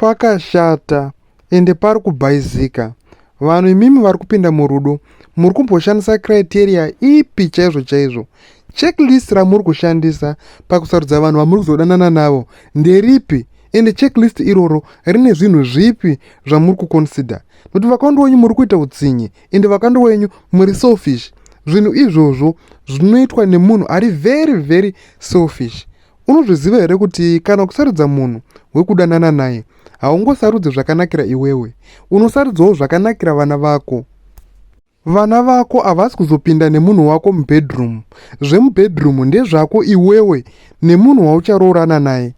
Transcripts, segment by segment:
Pakashata ende pari kubhaizika. Vanhu imimi vari kupinda murudo muri kumboshandisa criteria ipi chaizvo chaizvo? Checklist ramuri kushandisa pakusarudza vanhu vamuri kuzodanana navo nderipi? Ende checklist iroro rine zvinhu zvipi zvamuri kuconsider? Nokuti vakando wenyu muri kuita utsinye ende vakando wenyu muri selfish. Zvinhu izvozvo zvinoitwa nemunhu ari very selfish. Unozviziva here kuti kana kusarudza munhu wekudanana naye haungosarudzi zvakanakira iwewe, unosarudzawo zvakanakira vana vako. Vana vako havasi kuzopinda nemunhu wako mubedroom. Zvemubedroom ndezvako iwewe nemunhu waucharoorana naye.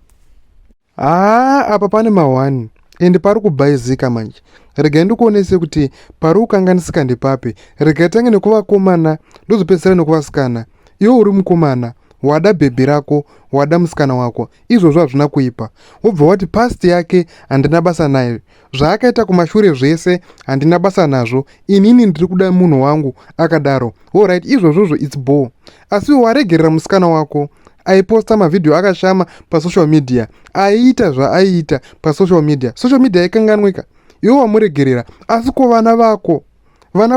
Apa pane mahwani ende pari kubhaizika manje. Regai ndikuonese kuti pari kukanganisika ndepapi. Regai tange nekuvakomana ndozopedzisira nekuvasikana. Iwe uri mukomana, wada bhebhi rako, wada musikana wako, izvozvo hazvina kuipa. Wobva wati past yake handina basa nayo, zvaakaita kumashure zvese handina basa nazvo, inini ndiri kuda munhu wangu akadaro. Alright, izvozvozvo it's bore. Asi waregerera musikana wako aiposta mavhidhiyo akashama pasocial media, aiita zvaaiita pasocial media, social media ikanganwika, iwe wamuregerera. Asi ko vana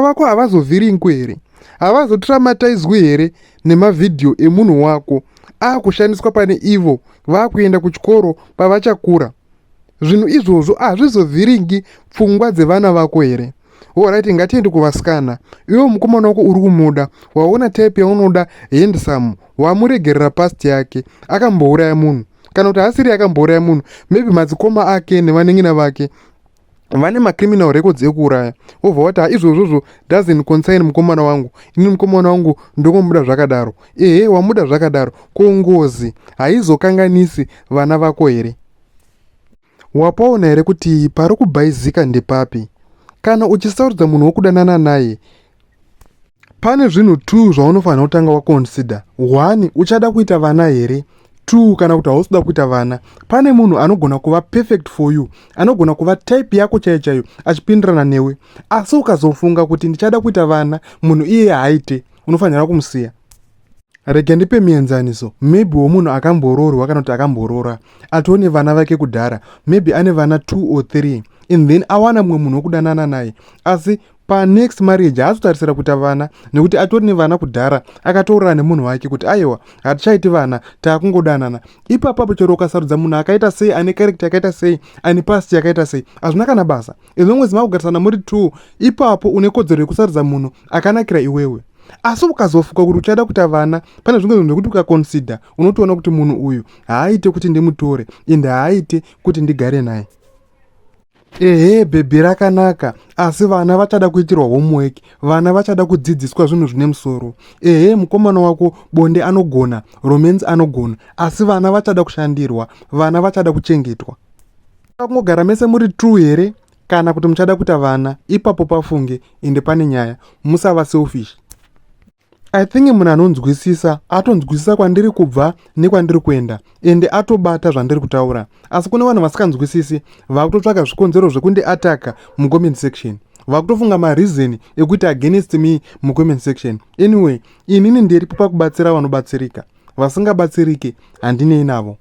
vako havazovhiringwi here? Havazotraumatizwi here nemavhidhiyo emunhu wako aakushandiswa pane ivo vaakuenda kuchikoro pavachakura? Zvinhu izvozvo hazvizovhiringi pfungwa dzevana vako here? Alright, ngatiende kuvasikana. Iwe mukomana wako uri kumuda, waona type yaunoda handsome, wamuregerera past yake, akambouraya munhu. Kana kuti haasiri akambouraya munhu, maybe madzikoma ake nevaneng'ina vake vane macriminal records ekuuraya. Wobva wati izvozvozvo doesn't concern mukomana wangu, ini mukomana wangu ndokomuda zvakadaro. Wamuda zvakadaro, ko ngozi haizokanganisi vana vako here? Wapaona here kuti pari kubhaizika ndepapi? Kana uchisarudza munhu wokudanana naye, pane zvinhu 2 zvaunofanira kutanga waconsider. 1, uchada kuita vana here? 2, kana kuti hausida kuita vana. Pane munhu anogona kuva perfect for you, anogona kuva type yako chaiyo achipindirana newe. Asi ukazofunga kuti ndichada kuita vana, munhu iye haaite, unofanira kumusiya. Rege ndipe mienzaniso. Maybe womunhu akamboroorwa kana kuti akamboroora, atione vana vake kudhara, maybe ane vana 2 or 3, and then awana mumwe munhu wokudanana naye. Asi panext marriage haazotarisira kuita vana nekuti atori nevana kudhara, akataurira nemunhu wake kuti aiwa hatichaiti vana, taakungodanana. Ipapo chero ukasarudza munhu akaita sei, ane character yakaita sei, ane past yakaita sei, hazvina kana basa. As long as makugarisana muri 2, ipapo une kodzero yekusarudza munhu akanakira iwewe. Asi ukazofuka kuti uchada kuita vana, pane zvimwe zvinhu zvekuti ukaconsider unotoona kuti munhu uyu haaite kuti ndimutore ende haaite kuti ndigare naye. Bhebhi rakanaka, asi vana vachada kuitirwa homework, vana vachada kudzidziswa zvinhu zvine musoro. Mukomana wako bonde anogona, romance anogona, asi vana vachada kushandirwa, vana vachada kuchengetwa. Kungogara mese muri 2 here? Kana kuti muchada kuita vana, ipapo pafunge ende pane nyaya, musava selfish. I think munhu anonzwisisa atonzwisisa kwandiri kubva nekwandiri kuenda, ende atobata zvandiri kutaura. Asi kune vanhu vasikanzwisisi vakutotsvaka zvikonzero zvekundi ataka mucomment section, vakutofunga mareason ekuti against me mucomment section. Anyway, inini ndiripo pakubatsira vanobatsirika, vasingabatsirike handinei navo.